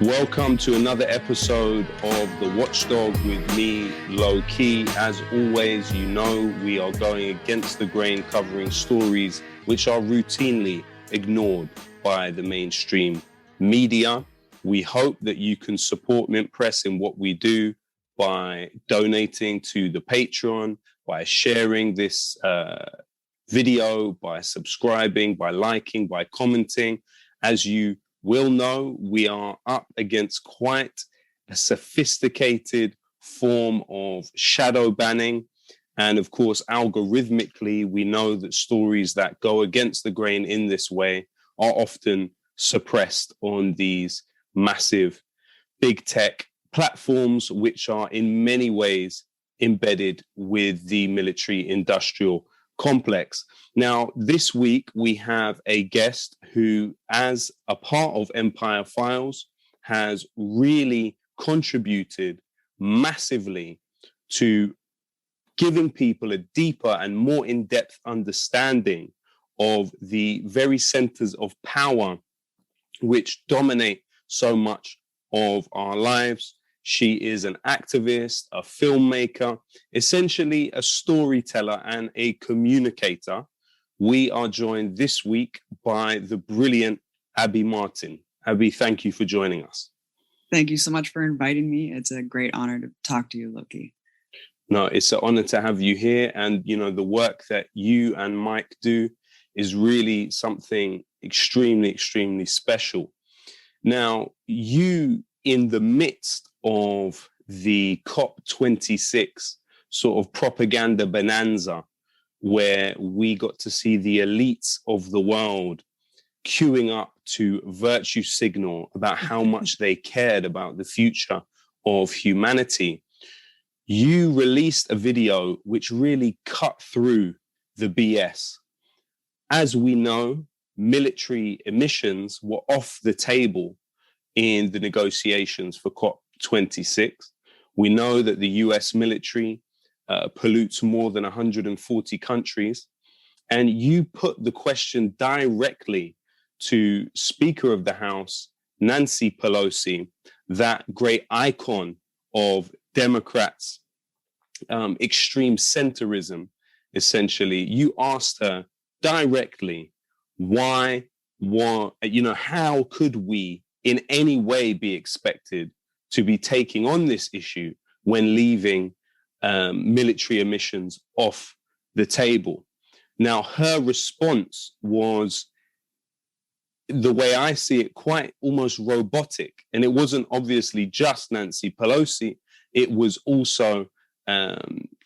Welcome to another episode of the Watchdog with me, Lowkey. As always, you know we are going against the grain, covering stories which are routinely ignored by the mainstream media. We hope that you can support Mint Press in what we do by donating to the Patreon, by sharing this video, by subscribing, by liking, by commenting. As you will know, we are up against quite a sophisticated form of shadow banning. And of course, algorithmically, we know that stories that go against the grain in this way are often suppressed on these massive big tech platforms, which are in many ways embedded with the military industrial complex. Now, this week, we have a guest who, as a part of Empire Files, has really contributed massively to giving people a deeper and more in-depth understanding of the very centers of power which dominate so much of our lives. She is an activist, a filmmaker, essentially a storyteller and a communicator. We are joined this week by the brilliant Abby Martin. Abby, thank you for joining us. Thank you so much for inviting me. It's a great honor to talk to you, Lowkey. No, it's an honor to have you here. And, you know, the work that you and Mike do is really something extremely, extremely special. Now, you, in the midst of the COP26 sort of propaganda bonanza, where we got to see the elites of the world queuing up to virtue signal about how much they cared about the future of humanity, you released a video which really cut through the BS. As we know, military emissions were off the table in the negotiations for COP26. We know that the US military pollutes more than 140 countries. And you put the question directly to Speaker of the House, Nancy Pelosi, that great icon of Democrats' extreme centrism, essentially. You asked her directly, why, how could we in any way be expected to be taking on this issue when leaving military emissions off the table? Now, her response was, the way I see it, quite almost robotic. And it wasn't obviously just Nancy Pelosi. It was also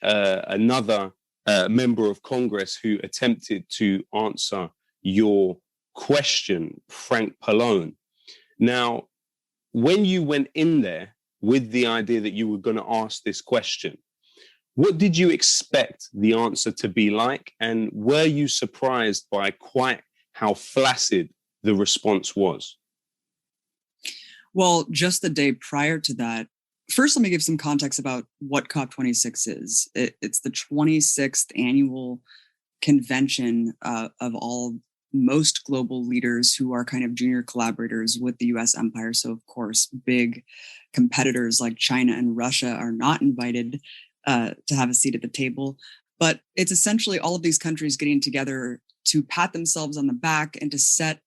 another member of Congress who attempted to answer your question, Frank Pallone. Now, when you went in there with the idea that you were going to ask this question, what did you expect the answer to be like? And were you surprised by quite how flaccid the response was? Well, just the day prior to that, first, let me give some context about what COP26 is. It's the 26th annual convention of most global leaders who are kind of junior collaborators with the US empire. So, of course, big competitors like China and Russia are not invited to have a seat at the table. But it's essentially all of these countries getting together to pat themselves on the back and to set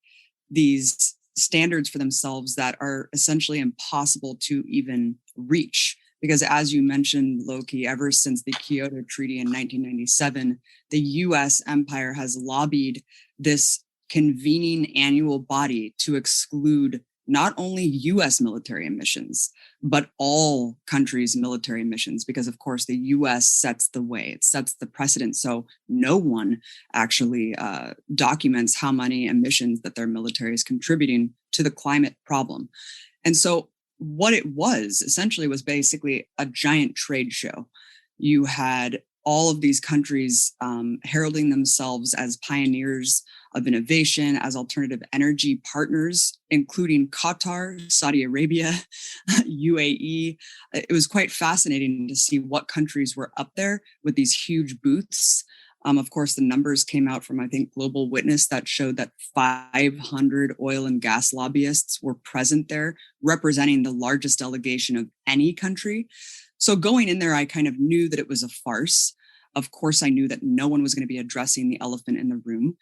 these standards for themselves that are essentially impossible to even reach. Because as you mentioned, Lowkey, ever since the Kyoto Treaty in 1997, the US empire has lobbied this convening annual body to exclude not only US military emissions, but all countries' military emissions, because of course the US sets the way, it sets the precedent. So no one actually documents how many emissions that their military is contributing to the climate problem. And so what it was essentially was basically a giant trade show. You had all of these countries heralding themselves as pioneers of innovation, as alternative energy partners, including Qatar, Saudi Arabia, UAE. It was quite fascinating to see what countries were up there with these huge booths Of course, the numbers came out from, I think, Global Witness that showed that 500 oil and gas lobbyists were present there, representing the largest delegation of any country. So going in there, I kind of knew that it was a farce. Of course, I knew that no one was going to be addressing the elephant in the room.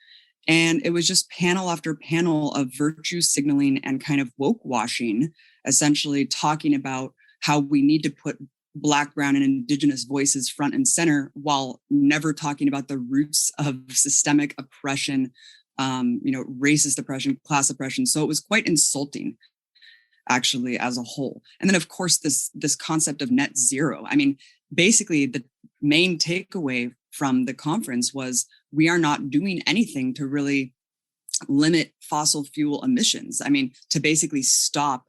And it was just panel after panel of virtue signaling and kind of woke washing, essentially talking about how we need to put Black, brown, and Indigenous voices front and center, while never talking about the roots of systemic oppression, racist oppression, class oppression. So it was quite insulting, actually, as a whole. And then, of course, this concept of net zero. I mean, basically, the main takeaway from the conference was we are not doing anything to really limit fossil fuel emissions. I mean, to basically stop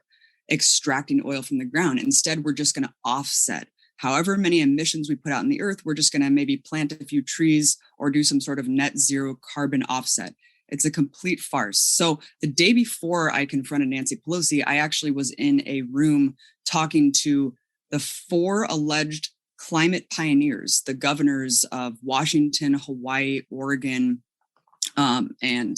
extracting oil from the ground. Instead, we're just going to offset however many emissions we put out in the earth. We're just going to maybe plant a few trees or do some sort of net zero carbon offset. It's a complete farce. So the day before I confronted Nancy Pelosi, I actually was in a room talking to the 4 alleged climate pioneers, the governors of Washington, Hawaii, Oregon, and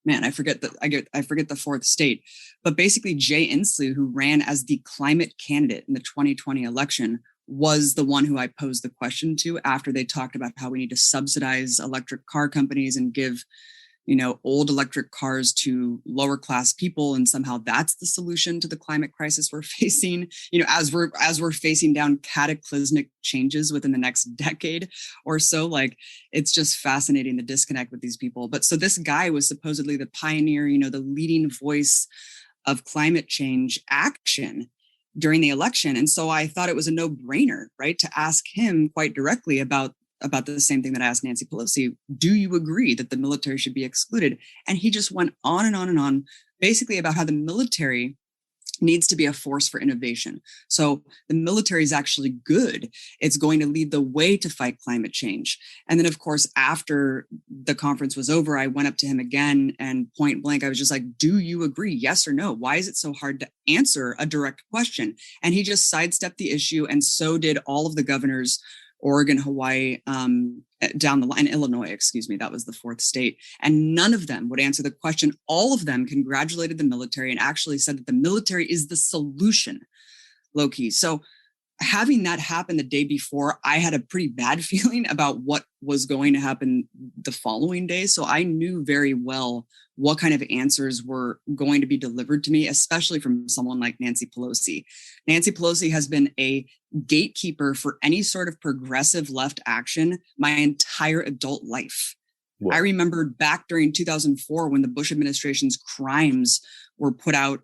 man, I forget the 4th state, but basically Jay Inslee, who ran as the climate candidate in the 2020 election, was the one who I posed the question to after they talked about how we need to subsidize electric car companies and give, old electric cars to lower class people. And somehow that's the solution to the climate crisis we're facing, as we're facing down cataclysmic changes within the next decade or so. Like, it's just fascinating, the disconnect with these people. But so this guy was supposedly the pioneer, the leading voice of climate change action during the election. And so I thought it was a no-brainer, right, to ask him quite directly about the same thing that I asked Nancy Pelosi. Do you agree that the military should be excluded? And he just went on and on and on, basically about how the military needs to be a force for innovation. So the military is actually good. It's going to lead the way to fight climate change. And then, of course, after the conference was over, I went up to him again and point blank, I was just like, do you agree? Yes or no? Why is it so hard to answer a direct question? And he just sidestepped the issue. And so did all of the governors, Oregon, Hawaii, down the line, Illinois, that was the 4th state. And none of them would answer the question. All of them congratulated the military and actually said that the military is the solution, Lowkey. So having that happen the day before, I had a pretty bad feeling about what was going to happen the following day. So I knew very well what kind of answers were going to be delivered to me, especially from someone like Nancy Pelosi. Nancy Pelosi has been a gatekeeper for any sort of progressive left action my entire adult life. Wow. I remember back during 2004 when the Bush administration's crimes were put out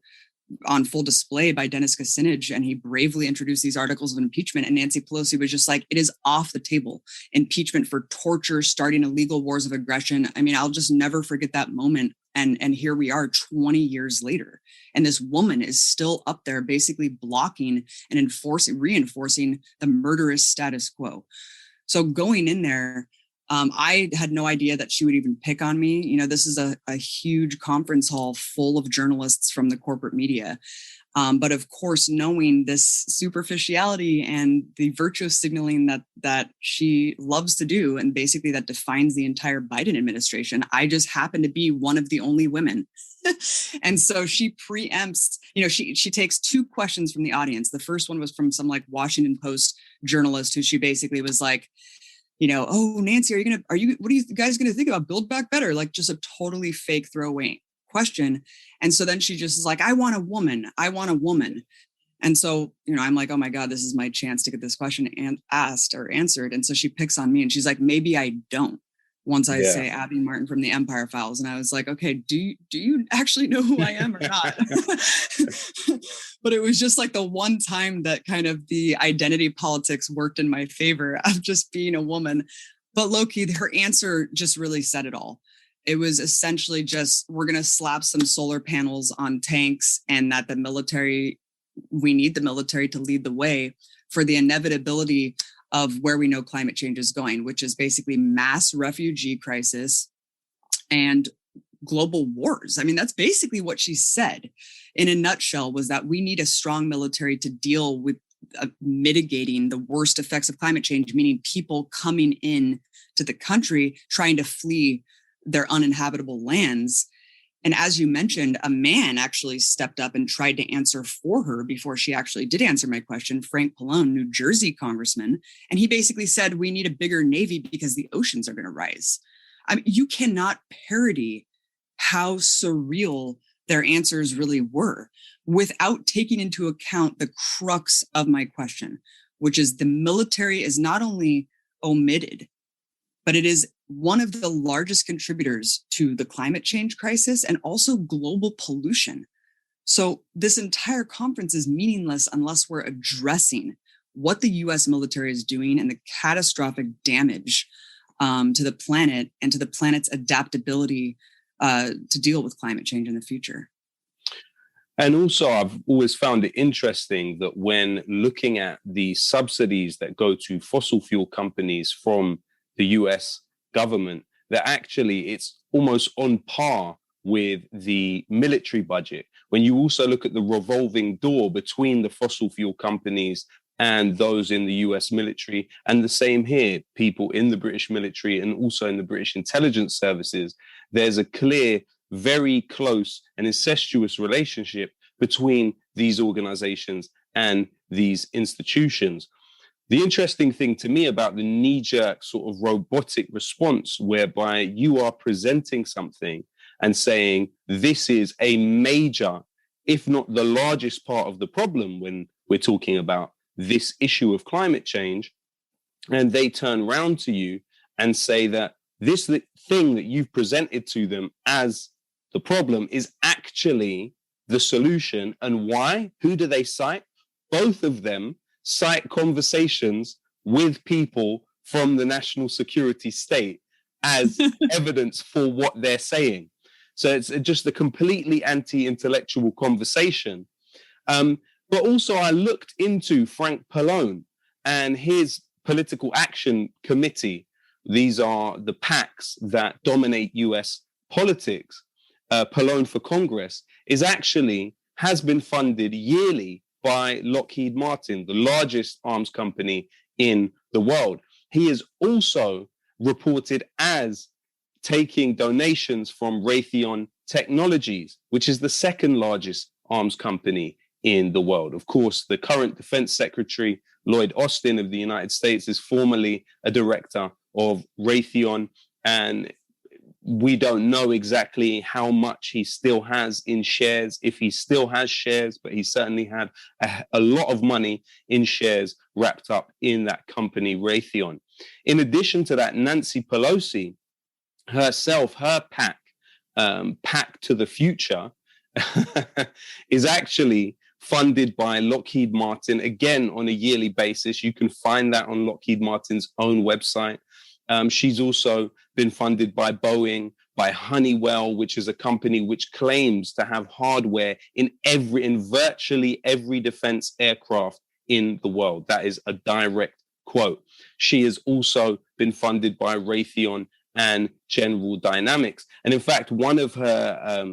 on full display by Dennis Kucinich, and he bravely introduced these articles of impeachment. And Nancy Pelosi was just like, it is off the table. Impeachment for torture, starting illegal wars of aggression. I mean, I'll just never forget that moment. And here we are 20 years later. And this woman is still up there basically blocking and reinforcing the murderous status quo. So going in there, I had no idea that she would even pick on me. This is a huge conference hall full of journalists from the corporate media. But of course, knowing this superficiality and the virtue signaling that she loves to do, and basically that defines the entire Biden administration, I just happen to be one of the only women. And so she preempts, she takes 2 questions from the audience. The first one was from some like Washington Post journalist who she basically was like, oh, Nancy, what are you guys going to think about Build Back Better? Like, just a totally fake throwaway question. And so then she just is like, I want a woman. And so, I'm like, oh my God, this is my chance to get this question asked or answered. And so she picks on me and she's like, maybe I don't. Once I say Abby Martin from the Empire Files. And I was like, okay, do you actually know who I am or not? But it was just like the one time that kind of the identity politics worked in my favor of just being a woman. But Lowkey, her answer just really said it all. It was essentially just, we're going to slap some solar panels on tanks, and that we need the military to lead the way for the inevitability of where we know climate change is going, which is basically mass refugee crisis and global wars. I mean, that's basically what she said in a nutshell, was that we need a strong military to deal with mitigating the worst effects of climate change, meaning people coming in to the country trying to flee their uninhabitable lands. And as you mentioned, a man actually stepped up and tried to answer for her before she actually did answer my question, Frank Pallone, New Jersey congressman. And he basically said, we need a bigger Navy because the oceans are going to rise. I mean, you cannot parody how surreal their answers really were without taking into account the crux of my question, which is the military is not only omitted, but it is one of the largest contributors to the climate change crisis and also global pollution. So this entire conference is meaningless unless we're addressing what the US military is doing and the catastrophic damage to the planet and to the planet's adaptability to deal with climate change in the future. And also, I've always found it interesting that when looking at the subsidies that go to fossil fuel companies from the US government, that actually it's almost on par with the military budget. When you also look at the revolving door between the fossil fuel companies and those in the US military, and the same here, people in the British military and also in the British intelligence services, there's a clear, very close and incestuous relationship between these organizations and these institutions. The interesting thing to me about the knee-jerk sort of robotic response, whereby you are presenting something and saying this is a major, if not the largest part of the problem when we're talking about this issue of climate change, and they turn around to you and say that this thing that you've presented to them as the problem is actually the solution. And why? Who do they cite? Both of them cite conversations with people from the national security state as evidence for what they're saying. So it's just a completely anti-intellectual conversation. But also I looked into Frank Pallone and his political action committee. These are the PACs that dominate US politics. Pallone for Congress has been funded yearly by Lockheed Martin, the largest arms company in the world. He is also reported as taking donations from Raytheon Technologies, which is the second largest arms company in the world. Of course, the current Defense Secretary, Lloyd Austin of the United States, is formerly a director of Raytheon, and we don't know exactly how much he still has in shares, if he still has shares, but he certainly had a lot of money in shares wrapped up in that company, Raytheon. In addition to that, Nancy Pelosi herself, her PAC, PAC to the Future, is actually funded by Lockheed Martin, again, on a yearly basis. You can find that on Lockheed Martin's own website. She's also been funded by Boeing, by Honeywell, which is a company which claims to have hardware in virtually every defense aircraft in the world. That is a direct quote. She has also been funded by Raytheon and General Dynamics. And in fact, one of her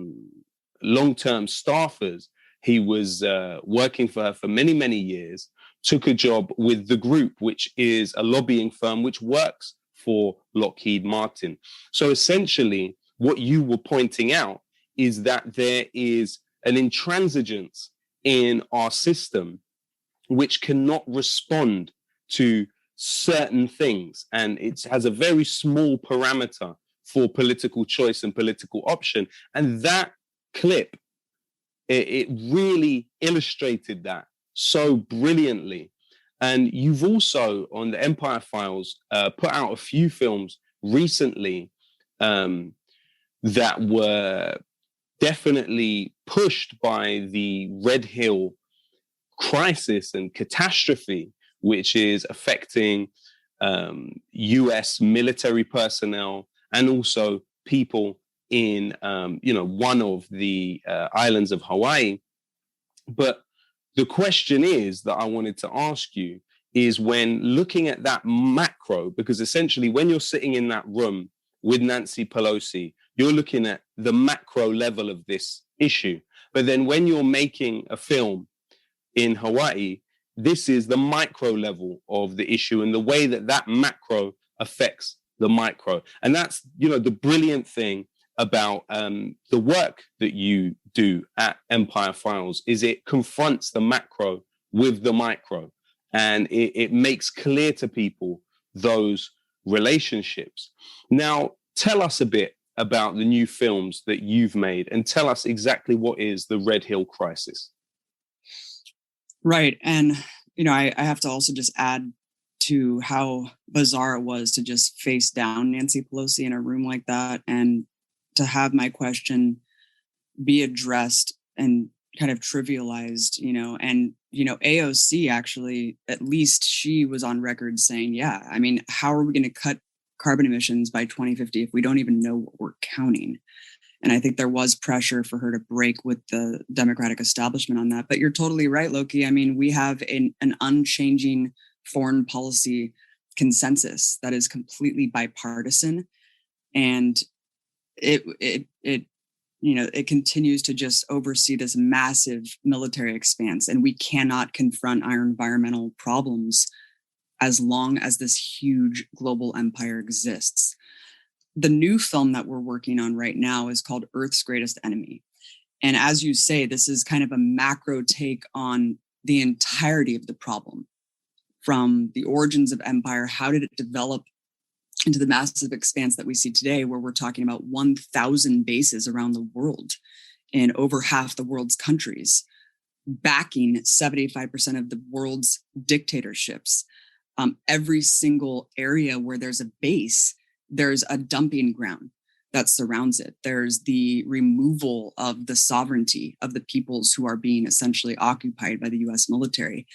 long-term staffers, he was working for her for many, many years, took a job with the group, which is a lobbying firm which works for Lockheed Martin. So essentially, what you were pointing out is that there is an intransigence in our system which cannot respond to certain things. And it has a very small parameter for political choice and political option. And that clip, it really illustrated that so brilliantly. And you've also, on the Empire Files, put out a few films recently that were definitely pushed by the Red Hill crisis and catastrophe, which is affecting US military personnel and also people in, one of the islands of Hawaii. But the question is that I wanted to ask you is, when looking at that macro, because essentially when you're sitting in that room with Nancy Pelosi, you're looking at the macro level of this issue. But then when you're making a film in Hawaii, this is the micro level of the issue and the way that that macro affects the micro. And that's, the brilliant thing about the work that you do at Empire Files is it confronts the macro with the micro, and it makes clear to people those relationships. Now, tell us a bit about the new films that you've made, and tell us exactly what is the Red Hill Crisis. Right. And, I have to also just add to how bizarre it was to just face down Nancy Pelosi in a room like that, and to have my question be addressed and kind of trivialized, and, AOC actually, at least she was on record saying, yeah, I mean, how are we going to cut carbon emissions by 2050 if we don't even know what we're counting? And I think there was pressure for her to break with the Democratic establishment on that. But you're totally right, Lowkey. I mean, we have an unchanging foreign policy consensus that is completely bipartisan, and it continues to just oversee this massive military expanse, and we cannot confront our environmental problems as long as this huge global empire exists. The new film that we're working on right now is called Earth's Greatest Enemy. And as you say, this is kind of a macro take on the entirety of the problem, from the origins of empire. How did it develop into the massive expanse that we see today, where we're talking about 1,000 bases around the world in over half the world's countries, backing 75% of the world's dictatorships. Every single area where there's a base, there's a dumping ground that surrounds it. There's the removal of the sovereignty of the peoples who are being essentially occupied by the US military.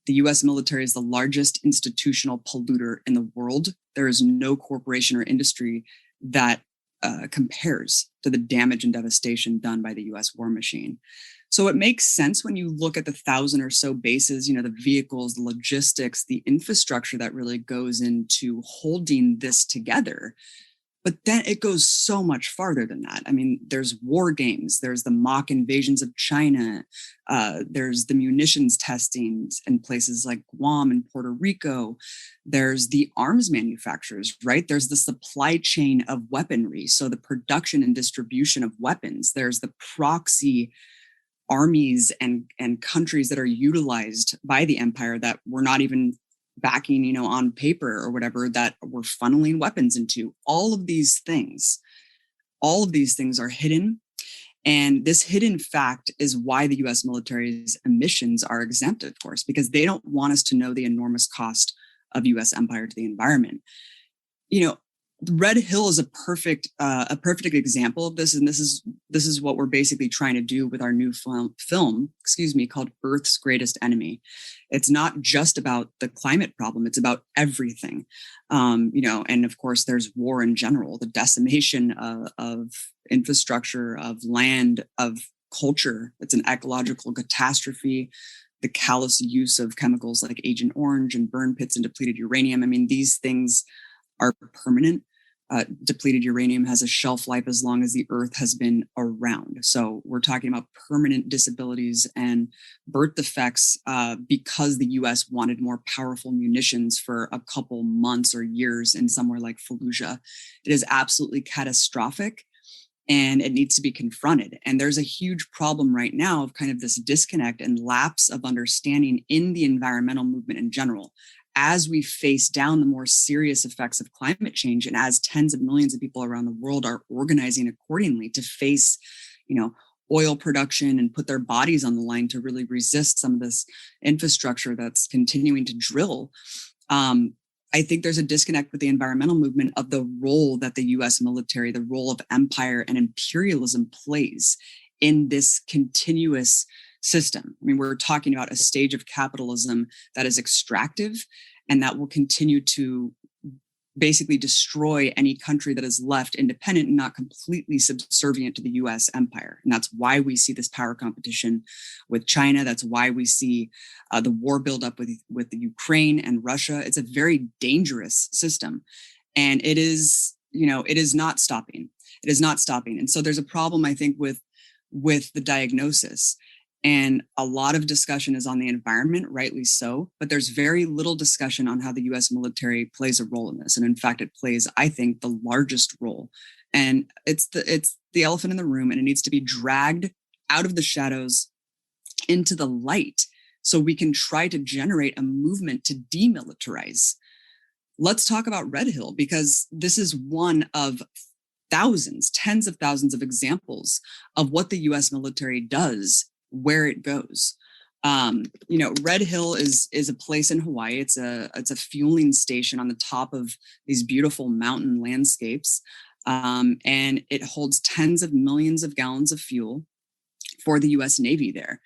The US military is the largest institutional polluter in the world. There is no corporation or industry that compares to the damage and devastation done by the US war machine. So it makes sense when you look at the 1,000 or so bases, the vehicles, the logistics, the infrastructure that really goes into holding this together. But then it goes so much farther than that. I mean, there's war games, there's the mock invasions of China, there's the munitions testing in places like Guam and Puerto Rico, there's the arms manufacturers, right? There's the supply chain of weaponry, so the production and distribution of weapons. There's the proxy armies and countries that are utilized by the empire that we're not even backing, on paper or whatever, that we're funneling weapons into. All of these things are hidden. And this hidden fact is why the US military's emissions are exempt, of course, because they don't want us to know the enormous cost of US empire to the environment. Red Hill is a perfect example of this, and this is what we're basically trying to do with our new film, called Earth's Greatest Enemy. It's not just about the climate problem; it's about everything, And of course, there's war in general, the decimation of infrastructure, of land, of culture. It's an ecological catastrophe. The callous use of chemicals like Agent Orange and burn pits and depleted uranium. I mean, these things are permanent. Depleted uranium has a shelf life as long as the Earth has been around. So we're talking about permanent disabilities and birth defects because the US wanted more powerful munitions for a couple months or years in somewhere like Fallujah. It is absolutely catastrophic, and it needs to be confronted. And there's a huge problem right now of kind of this disconnect and lapse of understanding in the environmental movement in general. As we face down the more serious effects of climate change, and as tens of millions of people around the world are organizing accordingly to face, oil production and put their bodies on the line to really resist some of this infrastructure that's continuing to drill, I think there's a disconnect with the environmental movement of the role that the US military, the role of empire and imperialism plays in this continuous system. I mean, we're talking about a stage of capitalism that is extractive and that will continue to basically destroy any country that is left independent and not completely subservient to the US empire. And that's why we see this power competition with China. That's why we see the war buildup with the Ukraine and Russia. It's a very dangerous system. And it is not stopping. It is not stopping. And so there's a problem, I think, with the diagnosis. And a lot of discussion is on the environment, rightly so, but there's very little discussion on how the US military plays a role in this. And in fact, it plays, I think, the largest role. And it's the elephant in the room, and it needs to be dragged out of the shadows into the light so we can try to generate a movement to demilitarize. Let's talk about Red Hill, because this is one of thousands, tens of thousands of examples of what the US military does where it goes. Red Hill is a place in Hawaii. It's a fueling station on the top of these beautiful mountain landscapes. And it holds tens of millions of gallons of fuel for the US Navy there.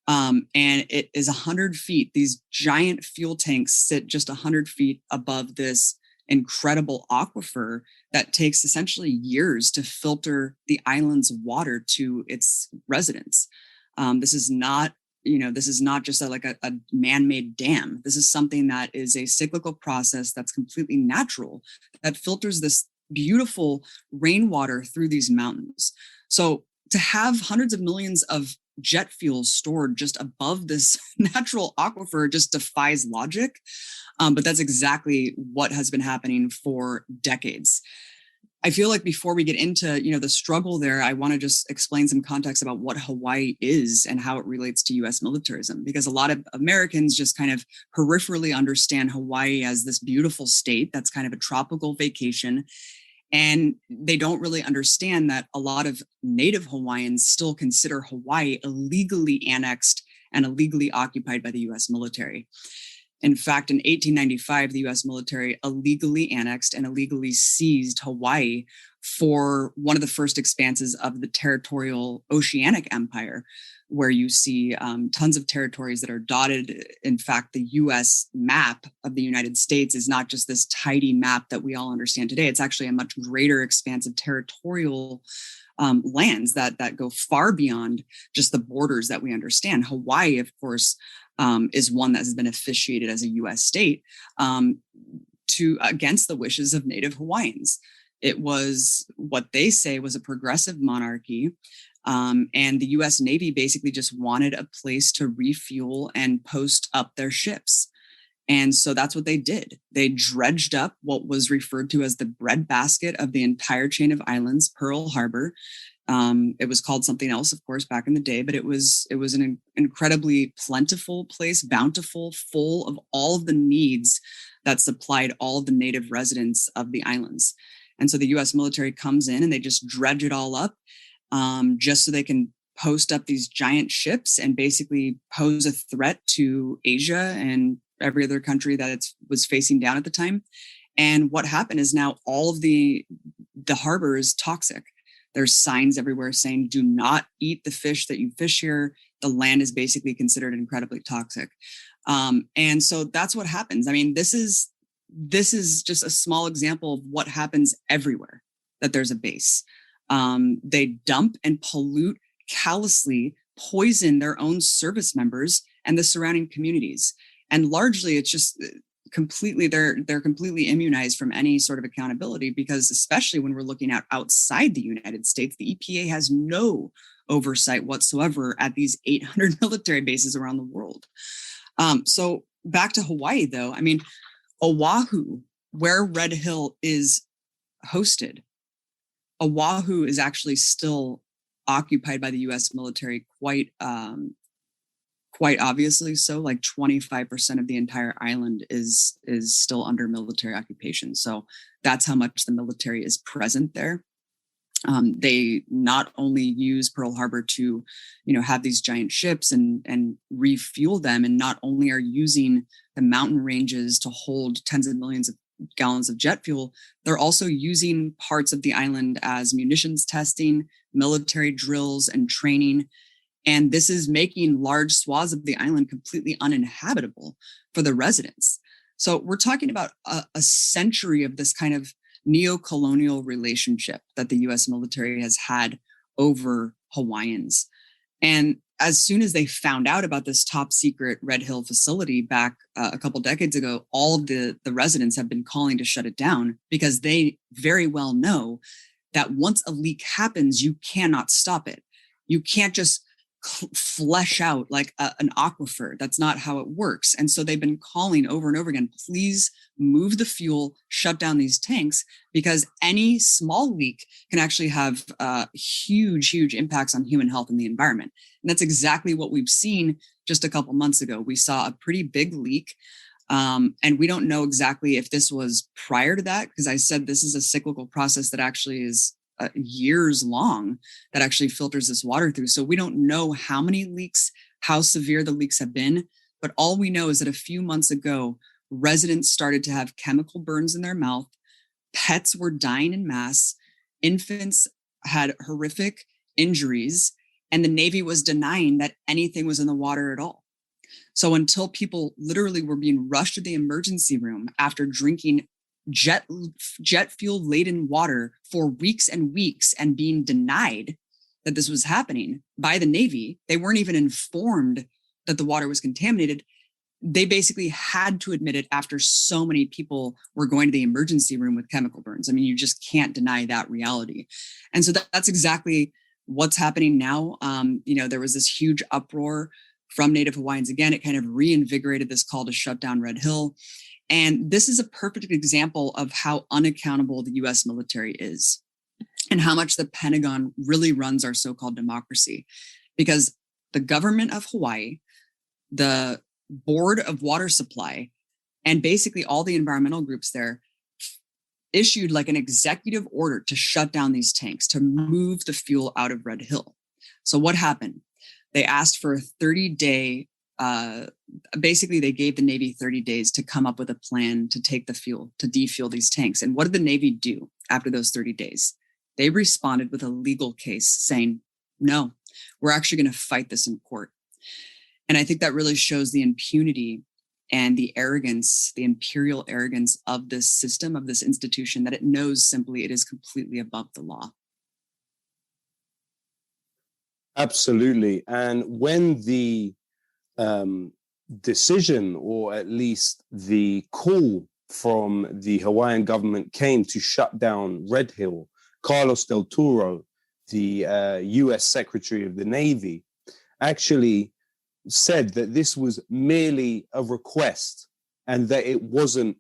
And it is 100 feet. These giant fuel tanks sit just 100 feet above this incredible aquifer that takes essentially years to filter the island's water to its residents. This is not just a man-made dam. This is something that is a cyclical process that's completely natural, that filters this beautiful rainwater through these mountains. So to have hundreds of millions of jet fuel stored just above this natural aquifer just defies logic. But that's exactly what has been happening for decades. I feel like before we get into, the struggle there, I want to just explain some context about what Hawaii is and how it relates to US militarism, because a lot of Americans just kind of peripherally understand Hawaii as this beautiful state that's kind of a tropical vacation. And they don't really understand that a lot of native Hawaiians still consider Hawaii illegally annexed and illegally occupied by the US military. In fact, in 1895, the US military illegally annexed and illegally seized Hawaii for one of the first expanses of the territorial oceanic empire, where you see tons of territories that are dotted. In fact, the US map of the United States is not just this tidy map that we all understand today. It's actually a much greater expanse of territorial lands that go far beyond just the borders that we understand. Hawaii, of course, is one that has been officiated as a U.S. state against the wishes of Native Hawaiians. It was what they say was a progressive monarchy, and the U.S. Navy basically just wanted a place to refuel and post up their ships. And so that's what they did. They dredged up what was referred to as the breadbasket of the entire chain of islands, Pearl Harbor. It was called something else, of course, back in the day, but it was an incredibly plentiful place, bountiful, full of all of the needs that supplied all of the native residents of the islands. And so the U.S. military comes in and they just dredge it all up just so they can post up these giant ships and basically pose a threat to Asia and every other country that it was facing down at the time. And what happened is now all of the harbor is toxic. There's signs everywhere saying, do not eat the fish that you fish here. The land is basically considered incredibly toxic. And so that's what happens. I mean, this is just a small example of what happens everywhere that there's a base. They dump and pollute callously, poison their own service members and the surrounding communities. And largely it's just completely, they're completely immunized from any sort of accountability, because especially when we're looking at outside the United States, the EPA has no oversight whatsoever at these 800 military bases around the world. So back to Hawaii, though, I mean, Oahu, where Red Hill is hosted, Oahu is actually still occupied by the U.S. military quite obviously. So like 25% of the entire island is still under military occupation. So that's how much the military is present there. They not only use Pearl Harbor to, have these giant ships and refuel them, and not only are using the mountain ranges to hold tens of millions of gallons of jet fuel, they're also using parts of the island as munitions testing, military drills, and training. And this is making large swaths of the island completely uninhabitable for the residents. So we're talking about a century of this kind of neo-colonial relationship that the U.S. military has had over Hawaiians. And as soon as they found out about this top secret Red Hill facility back a couple decades ago, all of the residents have been calling to shut it down, because they very well know that once a leak happens, you cannot stop it. You can't just flesh out like an aquifer. That's not how it works. And so they've been calling over and over again, please move the fuel, shut down these tanks, because any small leak can actually have huge, huge impacts on human health and the environment. And that's exactly what we've seen just a couple months ago. We saw a pretty big leak. And we don't know exactly if this was prior to that, because I said this is a cyclical process that actually is years long that actually filters this water through. So we don't know how many leaks, how severe the leaks have been. But all we know is that a few months ago, residents started to have chemical burns in their mouth. Pets were dying in mass. Infants had horrific injuries. And the Navy was denying that anything was in the water at all. So until people literally were being rushed to the emergency room after drinking jet fuel laden water for weeks and weeks and being denied that this was happening by the Navy, they weren't even informed that the water was contaminated. They basically had to admit it after so many people were going to the emergency room with chemical burns. I mean, you just can't deny that reality. And so that's exactly what's happening now. There was this huge uproar from Native Hawaiians. Again, it kind of reinvigorated this call to shut down Red Hill. And this is a perfect example of how unaccountable the US military is and how much the Pentagon really runs our so-called democracy. Because the government of Hawaii, the Board of Water Supply, and basically all the environmental groups there issued like an executive order to shut down these tanks, to move the fuel out of Red Hill. So what happened? They asked for a 30-day, basically they gave the Navy 30 days to come up with a plan to take the fuel, to defuel these tanks. And what did the Navy do after those 30 days? They responded with a legal case saying, no, we're actually going to fight this in court. And I think that really shows the impunity and the arrogance, the imperial arrogance of this system, of this institution, that it knows simply it is completely above the law. Absolutely. And when the decision, or at least the call from the Hawaiian government came to shut down Red Hill, Carlos Del Toro, the US Secretary of the Navy, actually said that this was merely a request, and that it wasn't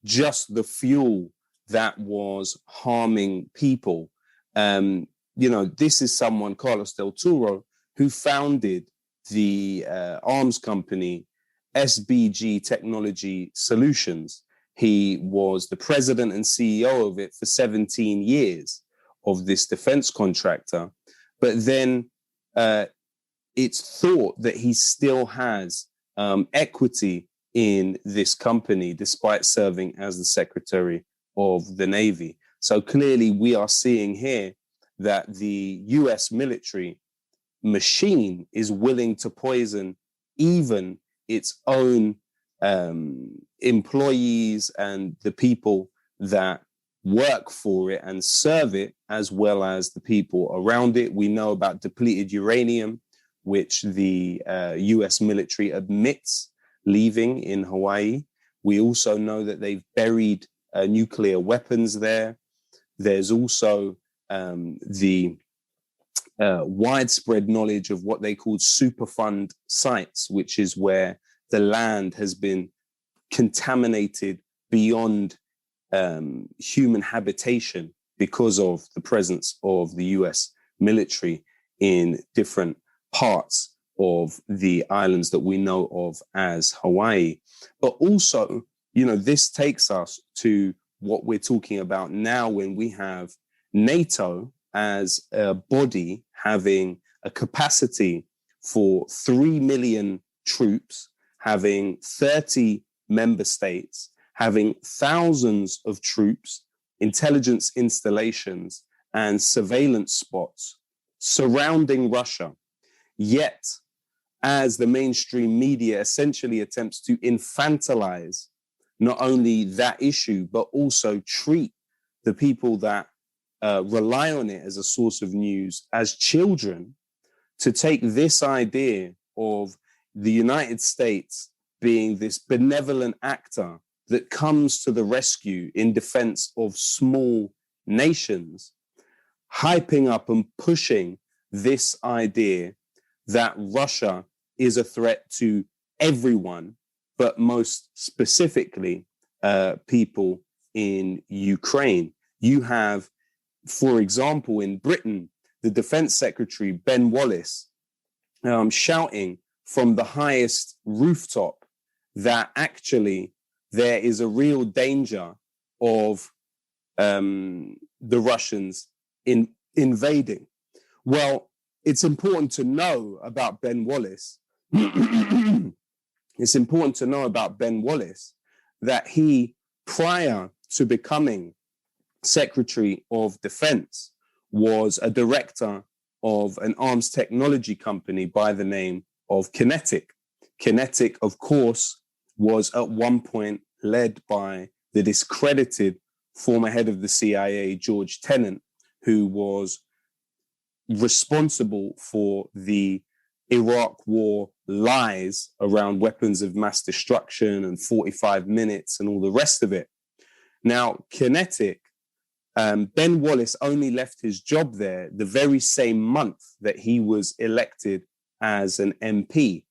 just the fuel that was harming people. This is someone, Carlos Del Toro, who founded the arms company SBG Technology Solutions. He was the president and CEO of it for 17 years, of this defense contractor. But then it's thought that he still has equity in this company, despite serving as the Secretary of the Navy. So clearly we are seeing here that the US military machine is willing to poison even its own employees and the people that work for it and serve it, as well as the people around it. We know about depleted uranium, which the US military admits leaving in Hawaii. We also know that they've buried nuclear weapons there. There's also the widespread knowledge of what they call Superfund sites, which is where the land has been contaminated beyond human habitation because of the presence of the US military in different parts of the islands that we know of as Hawaii. But also, this takes us to what we're talking about now, when we have NATO as a body having a capacity for 3 million troops, having 30 member states, having thousands of troops, intelligence installations, and surveillance spots surrounding Russia. Yet, as the mainstream media essentially attempts to infantilize not only that issue, but also treat the people that rely on it as a source of news as children, to take this idea of the United States being this benevolent actor that comes to the rescue in defense of small nations, hyping up and pushing this idea that Russia is a threat to everyone, but most specifically people in Ukraine. You have, for example, in Britain, the Defense Secretary, Ben Wallace, shouting from the highest rooftop that actually there is a real danger of the Russians invading. Well, it's important to know about Ben Wallace. It's important to know about Ben Wallace that he, prior to becoming Secretary of Defense, was a director of an arms technology company by the name of Kinetic. Kinetic, of course, was at one point led by the discredited former head of the CIA, George Tenet, who was responsible for the Iraq war lies around weapons of mass destruction and 45 minutes and all the rest of it. Now, Kinetic, Ben Wallace only left his job there the very same month that he was elected as an MP.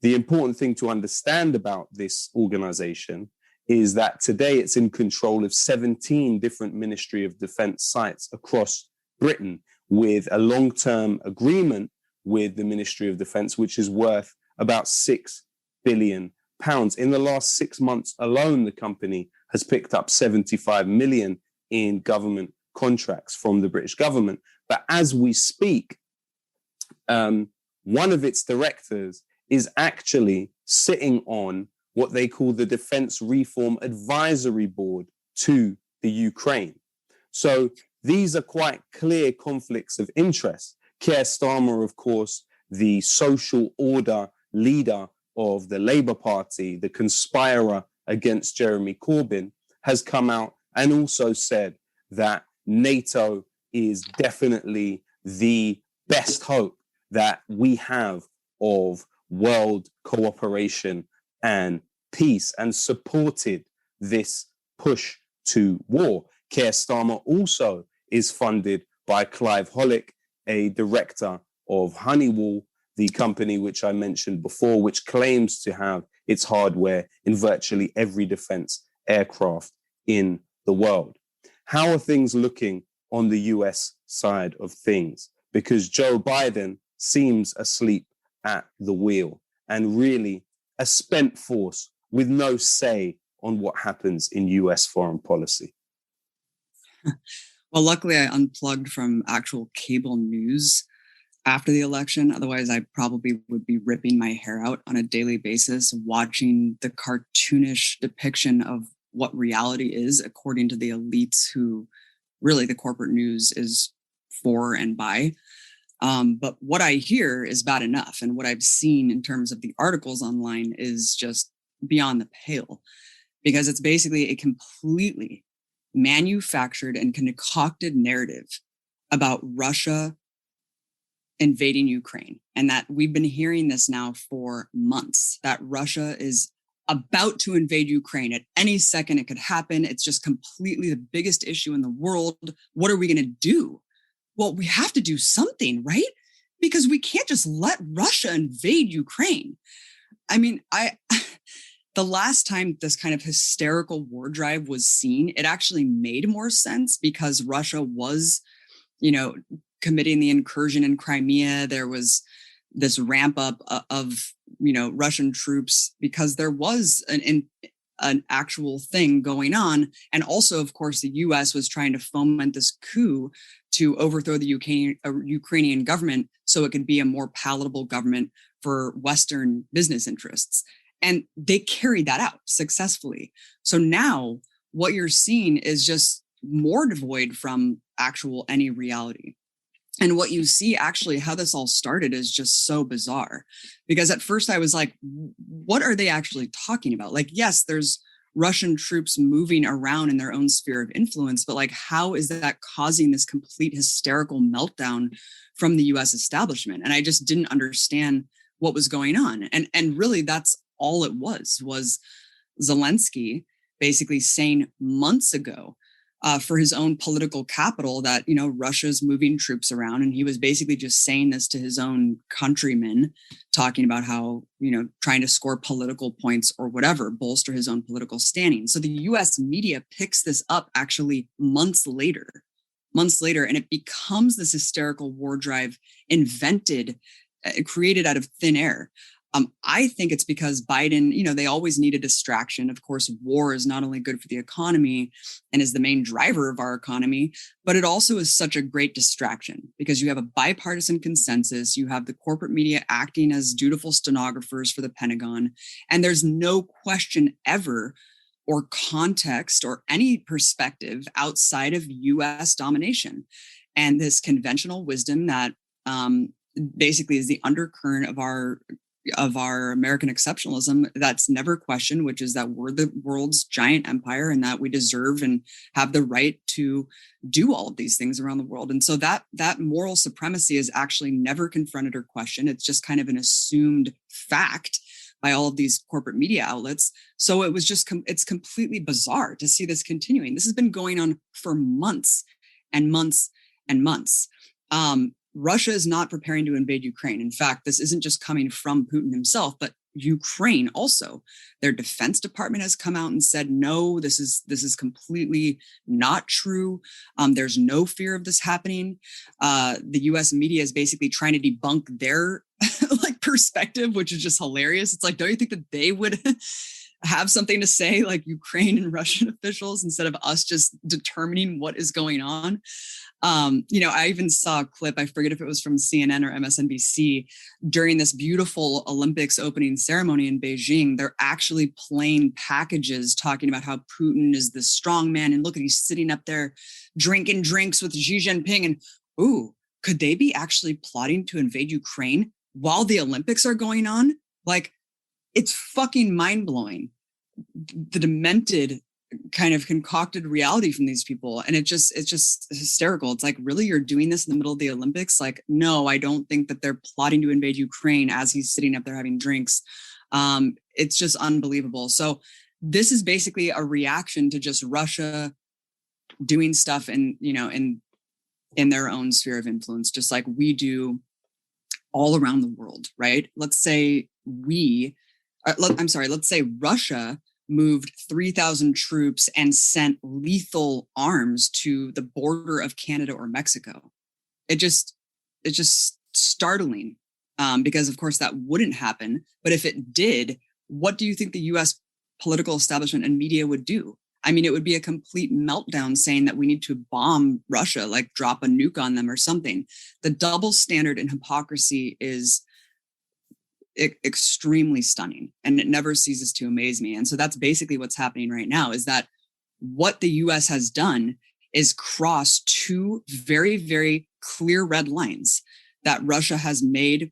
The important thing to understand about this organization is that today it's in control of 17 different Ministry of Defense sites across Britain, with a long-term agreement with the Ministry of Defense, which is worth about £6 billion. In the last 6 months alone, the company has picked up 75 million in government contracts from the British government. But as we speak, one of its directors is actually sitting on what they call the Defense Reform Advisory Board to the Ukraine. So these are quite clear conflicts of interest. Keir Starmer, of course, the social order leader of the Labour Party, the conspirer against Jeremy Corbyn, has come out and also said that NATO is definitely the best hope that we have of world cooperation and peace, and supported this push to war. Keir Starmer also is funded by Clive Hollick, a director of Honeywell, the company which I mentioned before, which claims to have its hardware in virtually every defense aircraft in the world. How are things looking on the US side of things? Because Joe Biden seems asleep at the wheel and really a spent force with no say on what happens in US foreign policy. Well, luckily I unplugged from actual cable news after the election. Otherwise, I probably would be ripping my hair out on a daily basis, watching the cartoonish depiction of what reality is according to the elites who really the corporate news is for and by. But what I hear is bad enough. And what I've seen in terms of the articles online is just beyond the pale, because it's basically a completely manufactured and concocted narrative about Russia invading Ukraine. And that we've been hearing this now for months, that Russia is about to invade Ukraine. At any second, it could happen. It's just completely the biggest issue in the world. What are we going to do? Well, we have to do something, right? Because we can't just let Russia invade Ukraine. I mean, the last time this kind of hysterical war drive was seen, it actually made more sense because Russia was, committing the incursion in Crimea. There was this ramp up of, Russian troops because there was an actual thing going on. And also, of course, the US was trying to foment this coup to overthrow the Ukrainian government so it could be a more palatable government for Western business interests. And they carried that out successfully. So now what you're seeing is just more devoid from actual any reality. And what you see actually, how this all started is just so bizarre. Because at first I was like, what are they actually talking about? Like, yes, there's Russian troops moving around in their own sphere of influence, but like, how is that causing this complete hysterical meltdown from the US establishment? And I just didn't understand what was going on. And really that's all it was Zelensky basically saying months ago for his own political capital that, Russia's moving troops around. And he was basically just saying this to his own countrymen, talking about how, trying to score political points or whatever, bolster his own political standing. So the US media picks this up actually months later, and it becomes this hysterical war drive created out of thin air. I think it's because Biden, they always need a distraction. Of course, war is not only good for the economy and is the main driver of our economy, but it also is such a great distraction because you have a bipartisan consensus. You have the corporate media acting as dutiful stenographers for the Pentagon. And there's no question ever or context or any perspective outside of US domination. And this conventional wisdom that basically is the undercurrent of our American exceptionalism that's never questioned, which is that we're the world's giant empire and that we deserve and have the right to do all of these things around the world. And so that moral supremacy is actually never confronted or questioned. It's just kind of an assumed fact by all of these corporate media outlets. So it was just, it's completely bizarre to see this continuing. This has been going on for months and months and months. Russia is not preparing to invade Ukraine. In fact, this isn't just coming from Putin himself, but Ukraine also. Their defense department has come out and said, no, this is completely not true. There's no fear of this happening. The US media is basically trying to debunk their perspective, which is just hilarious. It's like, don't you think that they would have something to say, like Ukraine and Russian officials, instead of us just determining what is going on? I even saw a clip, I forget if it was from CNN or MSNBC, during this beautiful Olympics opening ceremony in Beijing. They're actually playing packages talking about how Putin is the strong man. And look, he's sitting up there drinking drinks with Xi Jinping. And, ooh, could they be actually plotting to invade Ukraine while the Olympics are going on? Like, it's fucking mind-blowing, the demented kind of concocted reality from these people. And it's just hysterical. It's like, really, you're doing this in the middle of the Olympics? Like, no, I don't think that they're plotting to invade Ukraine as he's sitting up there having drinks. It's just unbelievable. So this is basically a reaction to just Russia doing stuff in their own sphere of influence, just like we do all around the world, right? Let's say let's say Russia moved 3,000 troops and sent lethal arms to the border of Canada or Mexico. It's just startling because, of course, that wouldn't happen. But if it did, what do you think the U.S. political establishment and media would do? I mean, it would be a complete meltdown saying that we need to bomb Russia, like drop a nuke on them or something. The double standard and hypocrisy is extremely stunning, and it never ceases to amaze me. And so that's basically what's happening right now, is that what the US has done is cross two very, very clear red lines that Russia has made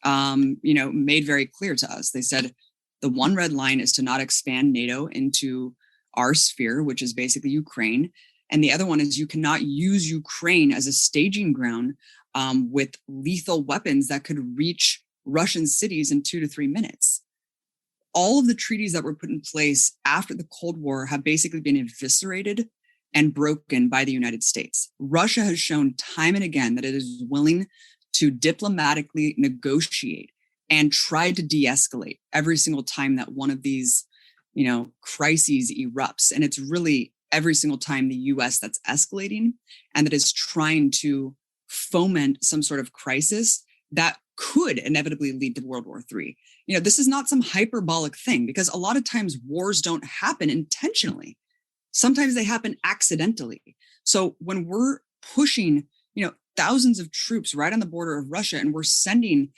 very clear to us. They said the one red line is to not expand NATO into our sphere, which is basically Ukraine. And the other one is you cannot use Ukraine as a staging ground with lethal weapons that could reach Russian cities in 2 to 3 minutes. All of the treaties that were put in place after the Cold War have basically been eviscerated and broken by the United States. Russia has shown time and again that it is willing to diplomatically negotiate and try to de-escalate every single time that one of these, crises erupts. And it's really every single time the US that's escalating and that is trying to foment some sort of crisis that could inevitably lead to World War III. This is not some hyperbolic thing, because a lot of times wars don't happen intentionally. Sometimes they happen accidentally. So when we're pushing, thousands of troops right on the border of Russia, and we're sending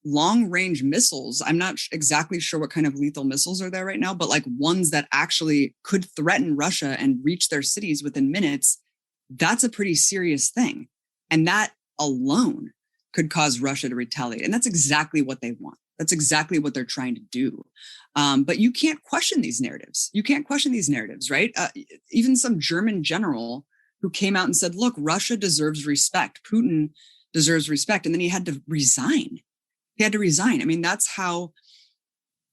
long-range missiles, I'm not exactly sure what kind of lethal missiles are there right now, but like ones that actually could threaten Russia and reach their cities within minutes, that's a pretty serious thing. And that alone could cause Russia to retaliate. And that's exactly what they want. That's exactly what they're trying to do. But you can't question these narratives. You can't question these narratives, right? Even some German general who came out and said, look, Russia deserves respect. Putin deserves respect. And then he had to resign. I mean, that's how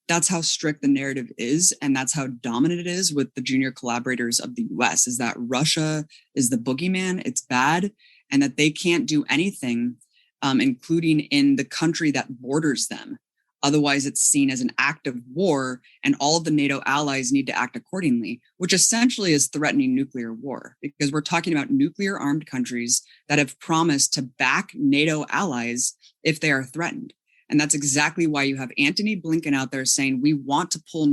that's how strict the narrative is. And that's how dominant it is with the junior collaborators of the US, is that Russia is the boogeyman, it's bad, and that they can't do anything, including in the country that borders them. Otherwise, it's seen as an act of war, and all of the NATO allies need to act accordingly, which essentially is threatening nuclear war, because we're talking about nuclear armed countries that have promised to back NATO allies if they are threatened. And that's exactly why you have Antony Blinken out there saying, we want to pull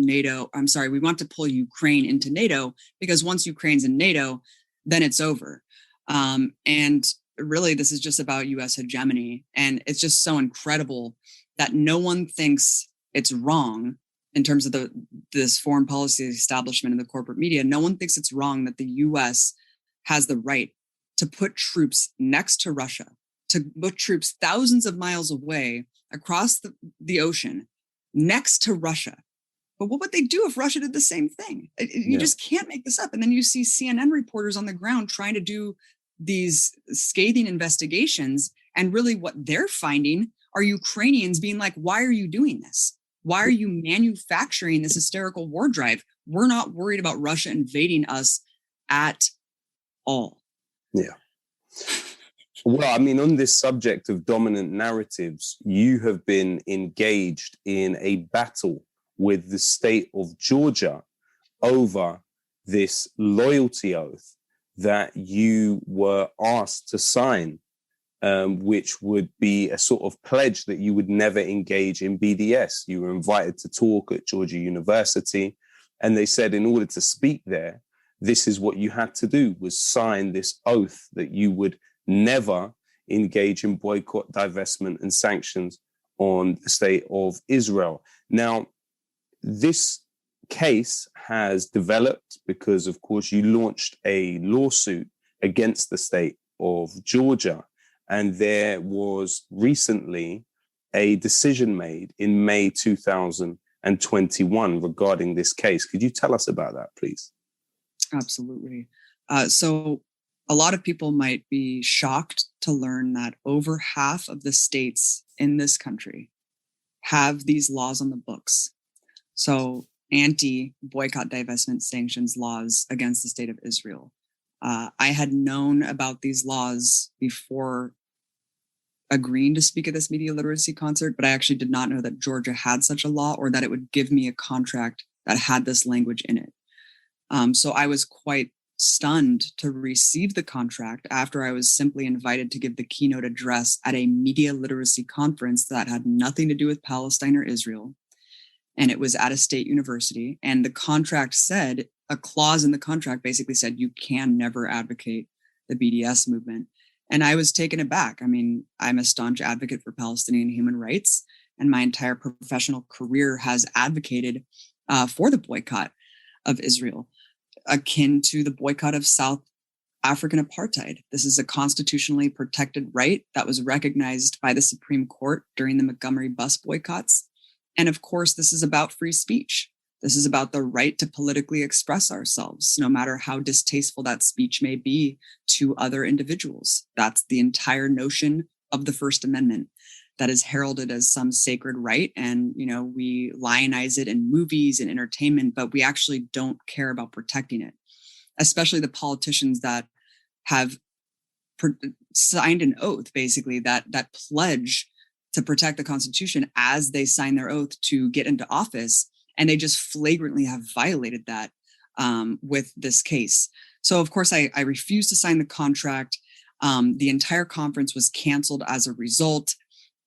Ukraine into NATO, because once Ukraine's in NATO, then it's over. And really, this is just about US hegemony. And it's just so incredible that no one thinks it's wrong in terms of this foreign policy establishment and the corporate media. No one thinks it's wrong that the US has the right to put troops next to Russia, to put troops thousands of miles away across the ocean next to Russia. But what would they do if Russia did the same thing? You just can't make this up. And then you see CNN reporters on the ground trying to do these scathing investigations. And really what they're finding are Ukrainians being like, why are you doing this? Why are you manufacturing this hysterical war drive? We're not worried about Russia invading us at all. Yeah. Well, I mean, on this subject of dominant narratives, you have been engaged in a battle with the state of Georgia over this loyalty oath that you were asked to sign, which would be a sort of pledge that you would never engage in BDS. You were invited to talk at Georgia University, and they said in order to speak there, this is what you had to do, was sign this oath that you would never engage in boycott, divestment, and sanctions on the state of Israel. Now, this case has developed because, of course, you launched a lawsuit against the state of Georgia. And there was recently a decision made in May 2021 regarding this case. Could you tell us about that, please? Absolutely. So a lot of people might be shocked to learn that over half of the states in this country have these laws on the books. So anti-boycott, divestment, sanctions laws against the state of Israel. I had known about these laws before agreeing to speak at this media literacy concert, but I actually did not know that Georgia had such a law, or that it would give me a contract that had this language in it. So I was quite stunned to receive the contract after I was simply invited to give the keynote address at a media literacy conference that had nothing to do with Palestine or Israel. And it was at a state university. And the contract said, a clause in the contract basically said, you can never advocate the BDS movement. And I was taken aback. I mean, I'm a staunch advocate for Palestinian human rights, and my entire professional career has advocated for the boycott of Israel, akin to the boycott of South African apartheid. This is a constitutionally protected right that was recognized by the Supreme Court during the Montgomery bus boycotts. And of course, this is about free speech. This is about the right to politically express ourselves, no matter how distasteful that speech may be to other individuals. That's the entire notion of the First Amendment that is heralded as some sacred right. And, you know, we lionize it in movies and entertainment, but we actually don't care about protecting it, especially the politicians that have signed an oath, basically, that pledge to protect the Constitution as they sign their oath to get into office. And they just flagrantly have violated that with this case. So, of course, I refused to sign the contract. The entire conference was canceled as a result.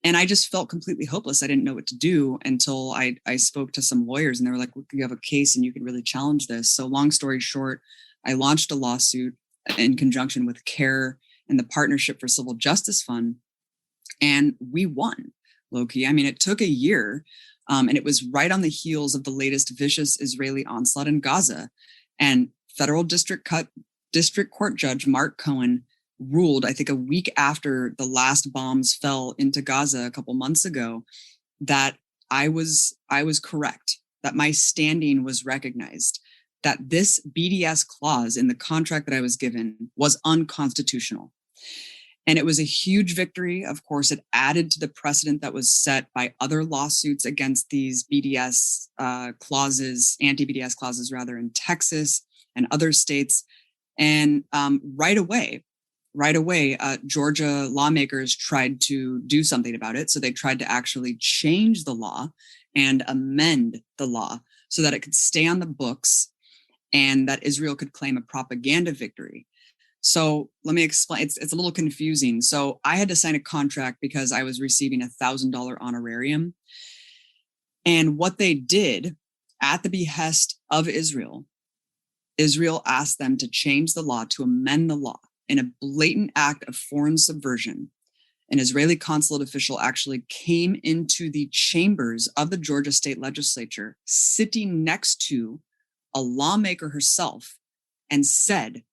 And I just felt completely hopeless. I didn't know what to do until I spoke to some lawyers, and they were like, you have a case and you can really challenge this. So long story short, I launched a lawsuit in conjunction with CARE and the Partnership for Civil Justice Fund. And we won, Lowkey. I mean, it took a year, and it was right on the heels of the latest vicious Israeli onslaught in Gaza. And federal district court judge Mark Cohen ruled, I think a week after the last bombs fell into Gaza a couple months ago, that I was correct, that my standing was recognized, that this BDS clause in the contract that I was given was unconstitutional. And it was a huge victory. Of course, it added to the precedent that was set by other lawsuits against these BDS clauses, anti-BDS clauses rather, in Texas and other states. And right away, Georgia lawmakers tried to do something about it. So they tried to actually change the law and amend the law so that it could stay on the books and that Israel could claim a propaganda victory. So let me explain. It's a little confusing. So I had to sign a contract because I was receiving $1,000 honorarium. And what they did at the behest of Israel asked them to change the law, to amend the law in a blatant act of foreign subversion. An Israeli consulate official actually came into the chambers of the Georgia state legislature, sitting next to a lawmaker herself, and said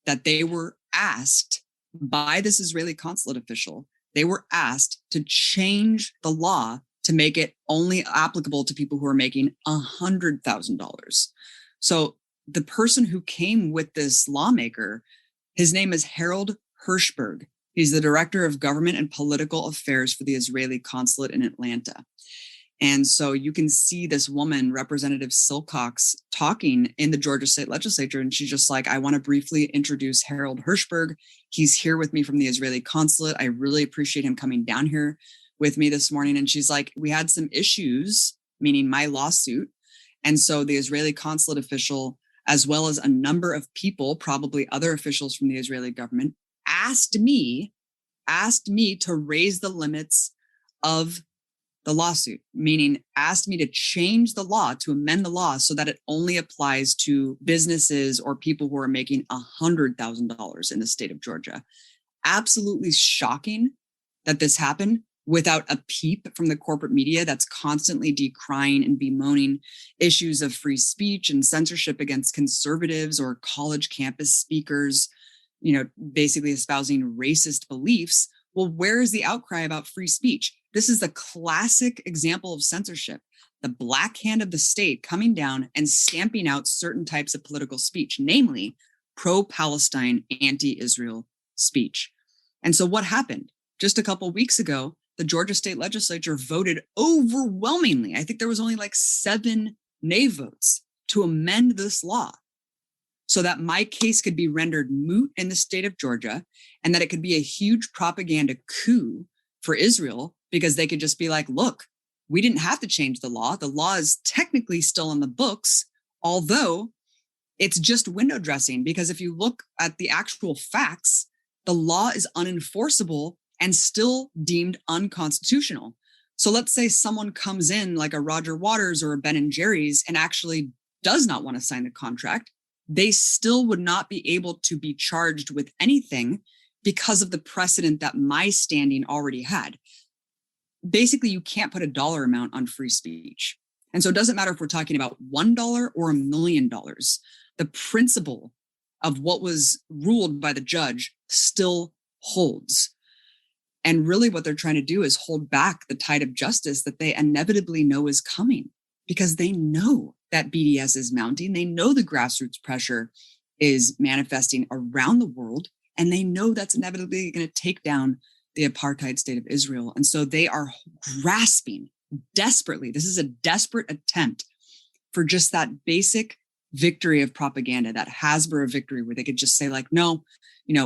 that they were asked by this Israeli consulate official, they were asked to change the law to make it only applicable to people who are making $100,000. So the person who came with this lawmaker, his name is Harold Hirschberg. He's the director of government and political affairs for the Israeli consulate in Atlanta. And so you can see this woman, Representative Silcox, talking in the Georgia state legislature. And she's just like, I want to briefly introduce Harold Hirschberg. He's here with me from the Israeli consulate. I really appreciate him coming down here with me this morning. And she's like, we had some issues, meaning my lawsuit. And so the Israeli consulate official, as well as a number of people, probably other officials from the Israeli government, asked me to raise the limits of the lawsuit, meaning asked me to change the law, to amend the law so that it only applies to businesses or people who are making $100,000 in the state of Georgia. Absolutely shocking that this happened without a peep from the corporate media that's constantly decrying and bemoaning issues of free speech and censorship against conservatives or college campus speakers, basically espousing racist beliefs. Well, where is the outcry about free speech? This is the classic example of censorship, the black hand of the state coming down and stamping out certain types of political speech, namely pro-Palestine, anti-Israel speech. And so what happened? Just a couple of weeks ago, the Georgia state legislature voted overwhelmingly. I think there was only like 7 nay votes to amend this law so that my case could be rendered moot in the state of Georgia and that it could be a huge propaganda coup for Israel, because they could just be like, look, we didn't have to change the law. The law is technically still on the books, although it's just window dressing, because if you look at the actual facts, the law is unenforceable and still deemed unconstitutional. So let's say someone comes in like a Roger Waters or a Ben and Jerry's and actually does not want to sign the contract. They still would not be able to be charged with anything because of the precedent that my standing already had. Basically, you can't put a dollar amount on free speech. And so it doesn't matter if we're talking about $1 or $1 million. The principle of what was ruled by the judge still holds. And really what they're trying to do is hold back the tide of justice that they inevitably know is coming, because they know that BDS is mounting. They know the grassroots pressure is manifesting around the world, and they know that's inevitably going to take down the apartheid state of Israel. And so they are grasping desperately. This is a desperate attempt for just that basic victory of propaganda, that Hasbro victory, where they could just say like, no,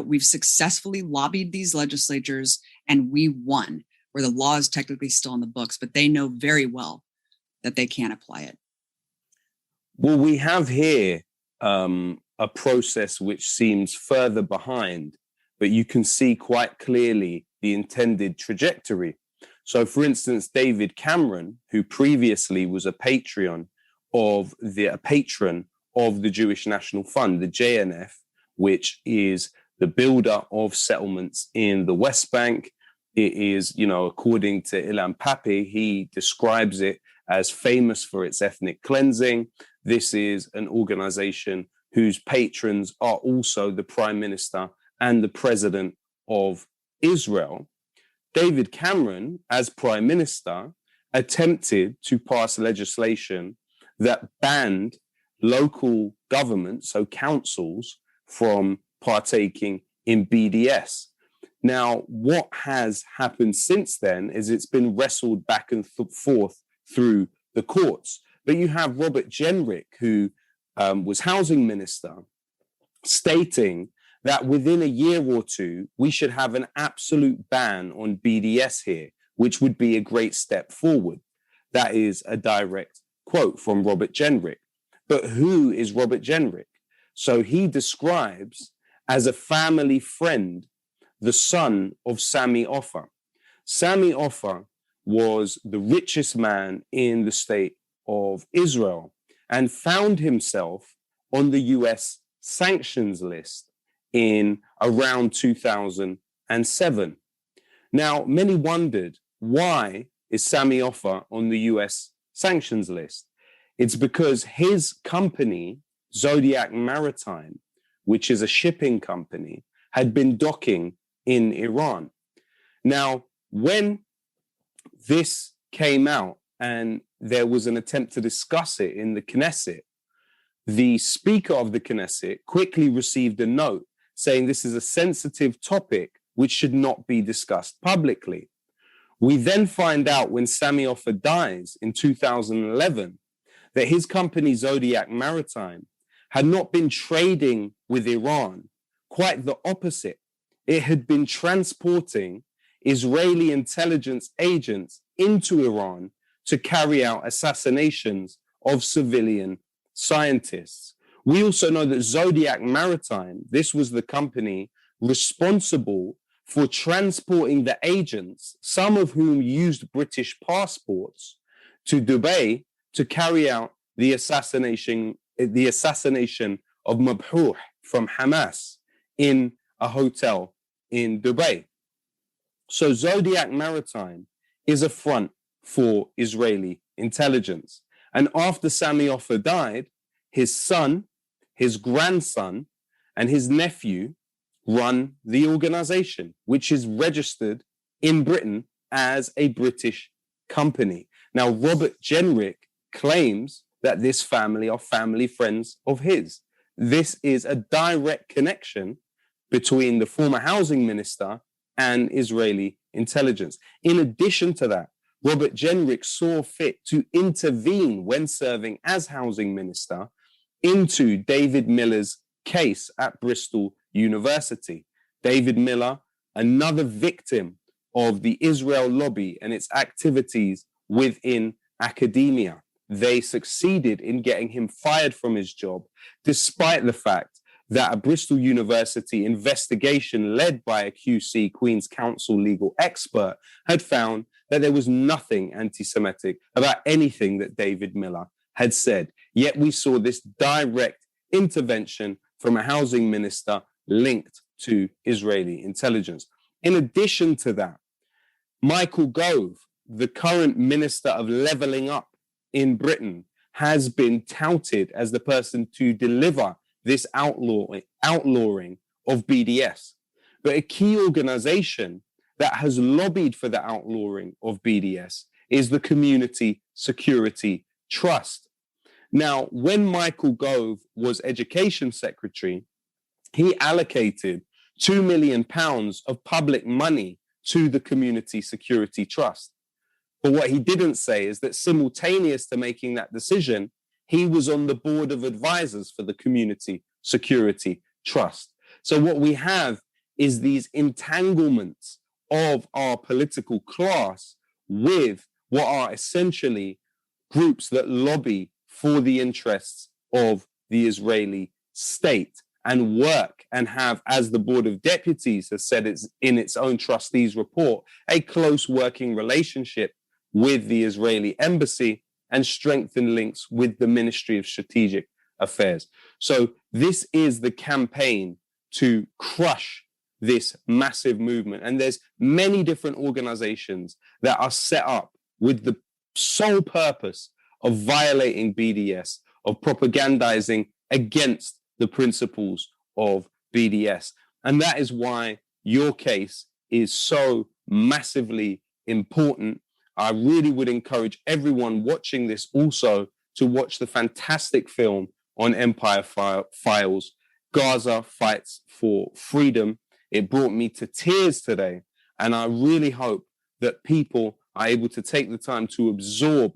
we've successfully lobbied these legislatures and we won, where the law is technically still in the books, but they know very well that they can't apply it. Well, we have here a process which seems further behind, but you can see quite clearly the intended trajectory. So, for instance, David Cameron, who previously was a patron of the Jewish National Fund, the JNF, which is the builder of settlements in the West Bank. It is, according to Ilan Pappé, he describes it as famous for its ethnic cleansing. This is an organization whose patrons are also the Prime Minister and the President of Israel. David Cameron, as Prime Minister, attempted to pass legislation that banned local governments, so councils, from partaking in BDS. Now, what has happened since then is it's been wrestled back and forth through the courts. But you have Robert Jenrick, who was housing minister, stating that within a year or two, we should have an absolute ban on BDS here, which would be a great step forward. That is a direct quote from Robert Jenrick. But who is Robert Jenrick? So he describes as a family friend the son of Sami Offer. Sami Offer was the richest man in the state of Israel and found himself on the US sanctions list in around 2007. Now, many wondered, why is Sami Offer on the US sanctions list? It's because his company, Zodiac Maritime, which is a shipping company, had been docking in Iran. Now, when this came out and there was an attempt to discuss it in the Knesset, the Speaker of the Knesset quickly received a note saying this is a sensitive topic which should not be discussed publicly. We then find out when Sami Offer dies in 2011 that his company, Zodiac Maritime, had not been trading with Iran. Quite the opposite. It had been transporting Israeli intelligence agents into Iran to carry out assassinations of civilian scientists. We also know that Zodiac Maritime, this was the company responsible for transporting the agents, some of whom used British passports, to Dubai to carry out the assassination of Mabhouh from Hamas in a hotel in Dubai. So Zodiac Maritime is a front for Israeli intelligence. And after Sami Offer died, his son, his grandson, and his nephew run the organization, which is registered in Britain as a British company. Now, Robert Jenrick claims that this family are family friends of his. This is a direct connection between the former housing minister and Israeli intelligence. In addition to that, Robert Jenrick saw fit to intervene when serving as housing minister into David Miller's case at Bristol University. David Miller, another victim of the Israel lobby and its activities within academia. They succeeded in getting him fired from his job, despite the fact that a Bristol University investigation led by a QC, Queen's Counsel legal expert, had found that there was nothing anti-Semitic about anything that David Miller had said. Yet we saw this direct intervention from a housing minister linked to Israeli intelligence. In addition to that, Michael Gove, the current Minister of Levelling Up in Britain, has been touted as the person to deliver this outlawing of BDS. But a key organization that has lobbied for the outlawing of BDS is the Community Security Trust. Now, when Michael Gove was Education Secretary, he allocated £2 million of public money to the Community Security Trust. But what he didn't say is that simultaneous to making that decision, he was on the board of advisors for the Community Security Trust. So what we have is these entanglements of our political class with what are essentially groups that lobby for the interests of the Israeli state and work and have, as the Board of Deputies has said it's in its own trustees report, a close working relationship with the Israeli embassy and strengthen links with the Ministry of Strategic Affairs. So this is the campaign to crush this massive movement. And there's many different organizations that are set up with the sole purpose of violating BDS, of propagandizing against the principles of BDS. And that is why your case is so massively important. I really would encourage everyone watching this also to watch the fantastic film on Empire Files, Gaza Fights for Freedom. It brought me to tears today. And I really hope that people are able to take the time to absorb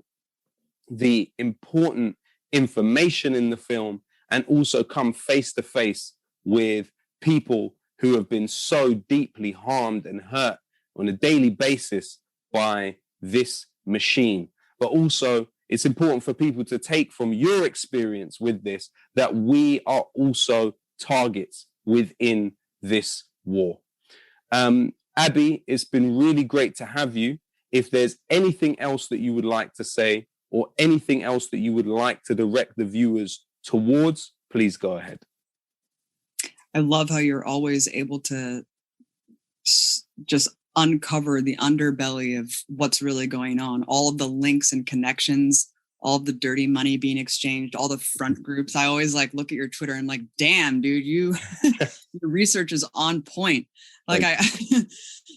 the important information in the film and also come face to face with people who have been so deeply harmed and hurt on a daily basis by this machine. But also, it's important for people to take from your experience with this that we are also targets within this war. Abby, it's been really great to have you. If there's anything else that you would like to say or anything else that you would like to direct the viewers towards, please go ahead. I love how you're always able to just uncover the underbelly of what's really going on, all of the links and connections, all of the dirty money being exchanged, all the front groups. I always like look at your Twitter and I'm like, damn, dude, your research is on point. Like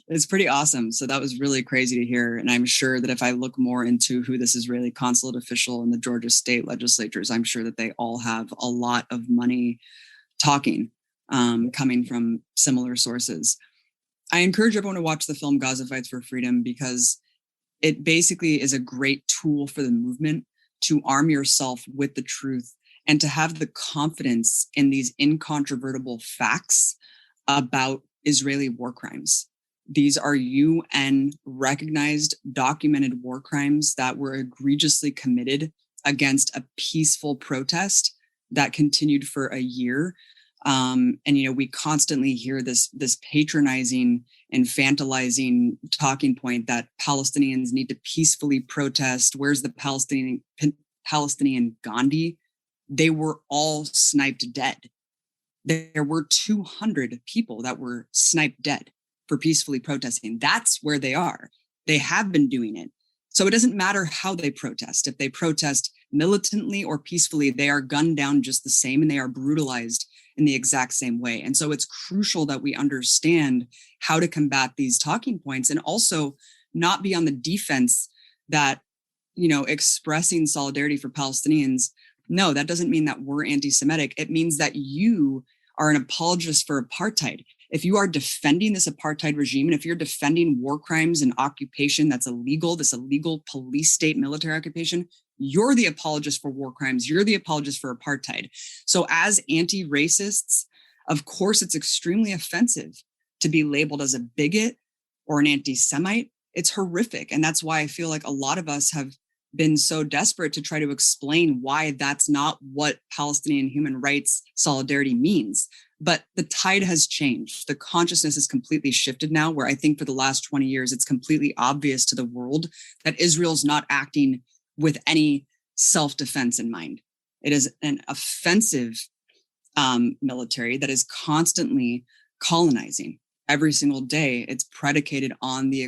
it's pretty awesome. So that was really crazy to hear. And I'm sure that if I look more into who this Israeli consulate official and the Georgia state legislatures, I'm sure that they all have a lot of money talking, coming from similar sources. I encourage everyone to watch the film Gaza Fights for Freedom because it basically is a great tool for the movement to arm yourself with the truth and to have the confidence in these incontrovertible facts about Israeli war crimes. These are UN recognized, documented war crimes that were egregiously committed against a peaceful protest that continued for a year. And, we constantly hear this patronizing, infantilizing talking point that Palestinians need to peacefully protest. Where's the Palestinian Gandhi? They were all sniped dead. There were 200 people that were sniped dead for peacefully protesting. That's where they are. They have been doing it. So it doesn't matter how they protest. If they protest militantly or peacefully, they are gunned down just the same and they are brutalized in the exact same way. And so it's crucial that we understand how to combat these talking points and also not be on the defense that, expressing solidarity for Palestinians. No, that doesn't mean that we're anti-Semitic. It means that you are an apologist for apartheid. If you are defending this apartheid regime, and if you're defending war crimes and occupation that's illegal, this illegal police state military occupation, you're the apologist for war crimes. You're the apologist for apartheid. So as anti-racists, of course, it's extremely offensive to be labeled as a bigot or an anti-Semite. It's horrific. And that's why I feel like a lot of us have been so desperate to try to explain why that's not what Palestinian human rights solidarity means. But the tide has changed. The consciousness is completely shifted now, where I think for the last 20 years, it's completely obvious to the world that Israel's not acting with any self-defense in mind. It is an offensive military that is constantly colonizing. Every single day, it's predicated on the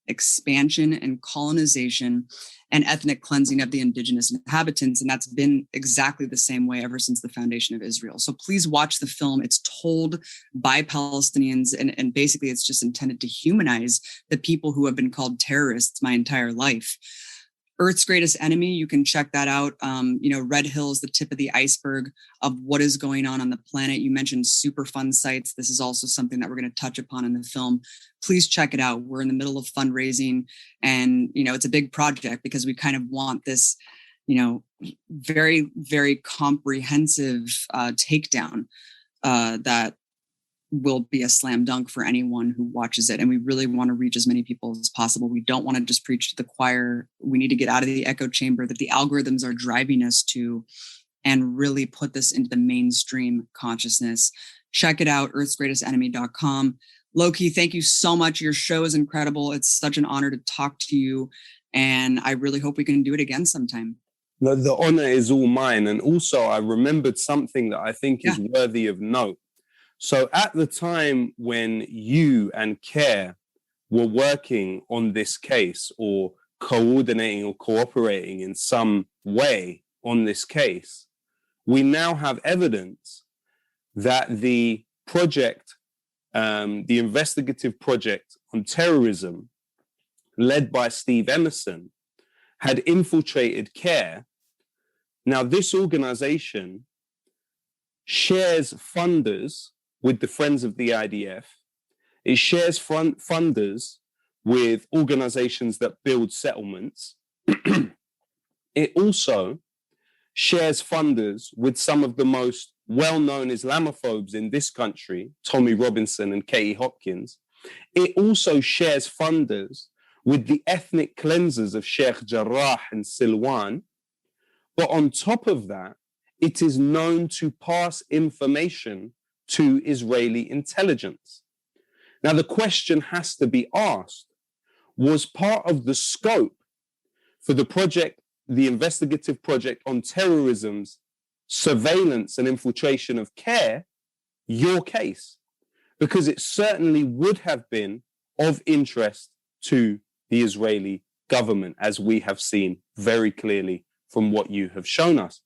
expansion and colonization and ethnic cleansing of the indigenous inhabitants. And that's been exactly the same way ever since the foundation of Israel. So please watch the film. It's told by Palestinians, and basically it's just intended to humanize the people who have been called terrorists my entire life. Earth's Greatest Enemy, you can check that out. Red Hill is the tip of the iceberg of what is going on the planet. You mentioned Superfund sites. This is also something that we're going to touch upon in the film. Please check it out. We're in the middle of fundraising, and, it's a big project because we kind of want this, very, very comprehensive takedown that will be a slam dunk for anyone who watches it. And we really want to reach as many people as possible. We don't want to just preach to the choir. We need to get out of the echo chamber that the algorithms are driving us to and really put this into the mainstream consciousness. Check it out, earthsgreatestenemy.com. Lowkey, thank you so much. Your show is incredible. It's such an honor to talk to you. And I really hope we can do it again sometime. No, the honor is all mine. And also I remembered something that I think is worthy of note. So at the time when you and CARE were working on this case or coordinating or cooperating in some way on this case, we now have evidence that the project, the investigative project on terrorism led by Steve Emerson had infiltrated CARE. Now, this organization shares funders with the Friends of the IDF, It shares funders with organizations that build settlements. It also shares funders with some of the most well-known Islamophobes in this country, Tommy Robinson and Katie Hopkins. It also shares funders with the ethnic cleansers of Sheikh Jarrah and Silwan. But on top of that, it is known to pass information to Israeli intelligence. Now, the question has to be asked, was part of the scope for the project, the investigative project on terrorism's surveillance and infiltration of CARE, your case? Because it certainly would have been of interest to the Israeli government, as we have seen very clearly from what you have shown us.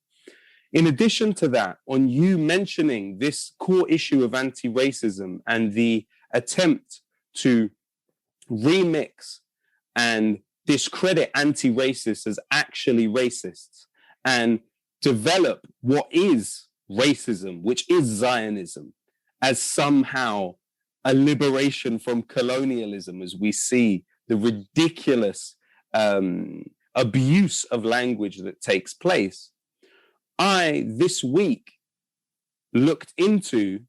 In addition to that, on you mentioning this core issue of anti-racism and the attempt to remix and discredit anti-racists as actually racists and develop what is racism, which is Zionism, as somehow a liberation from colonialism, as we see the ridiculous abuse of language that takes place. I, this week, looked into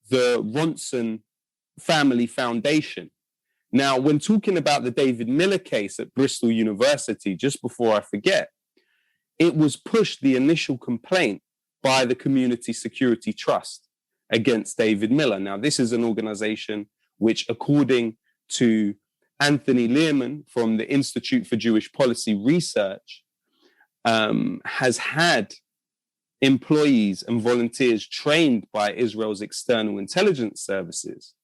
the Ronson Family Foundation. Now, when talking about the David Miller case at Bristol University, just before I forget, it was pushed, the initial complaint, by the Community Security Trust against David Miller. Now, this is an organization which, according to Anthony Learman from the Institute for Jewish Policy Research, has had employees and volunteers trained by Israel's external intelligence services.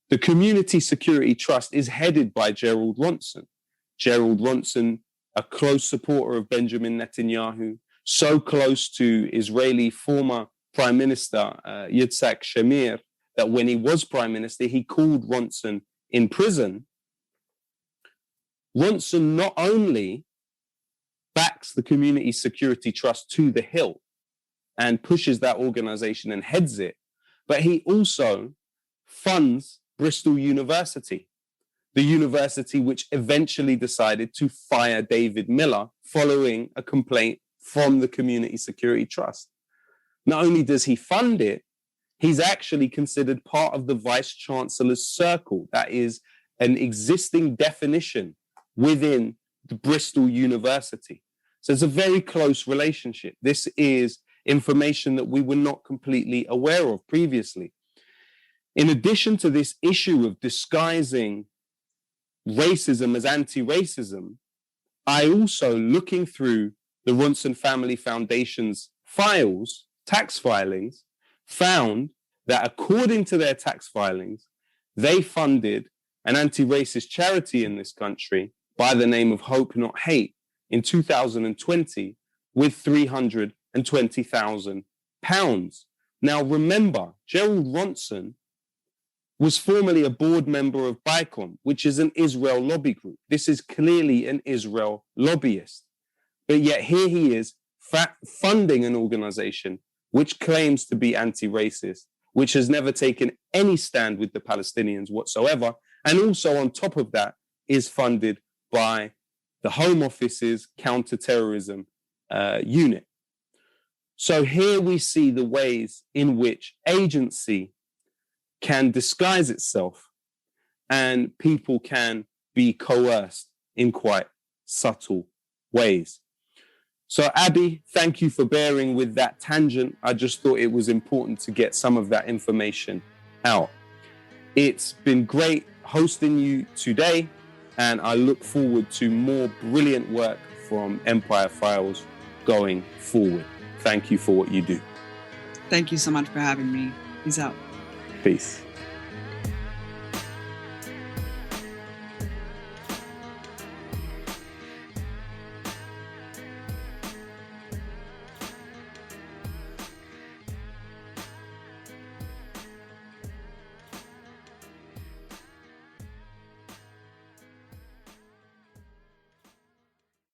The Community Security Trust is headed by Gerald Ronson. Gerald Ronson, a close supporter of Benjamin Netanyahu, so close to Israeli former Prime Minister Yitzhak Shamir, that when he was Prime Minister, he called Ronson in prison. Ronson not only backs the Community Security Trust to the hilt and pushes that organization and heads it, but he also funds Bristol University, the university which eventually decided to fire David Miller following a complaint from the Community Security Trust. Not only does he fund it, he's actually considered part of the Vice Chancellor's circle. That is an existing definition within the Bristol University. So it's a very close relationship. This is information that we were not completely aware of previously. In addition to this issue of disguising racism as anti-racism, I also, looking through the Ronson Family Foundation's files, tax filings, found that according to their tax filings, they funded an anti-racist charity in this country by the name of Hope Not Hate in 2020 with £320,000. Now remember, Gerald Ronson was formerly a board member of BICOM, which is an Israel lobby group. This is clearly an Israel lobbyist. But yet here he is funding an organization which claims to be anti-racist, which has never taken any stand with the Palestinians whatsoever. And also on top of that is funded by the Home Office's counterterrorism unit. So here we see the ways in which agency can disguise itself and people can be coerced in quite subtle ways. So Abby, thank you for bearing with that tangent. I just thought it was important to get some of that information out. It's been great hosting you today, and I look forward to more brilliant work from Empire Files going forward. Thank you for what you do. Thank you so much for having me. Peace out. Peace.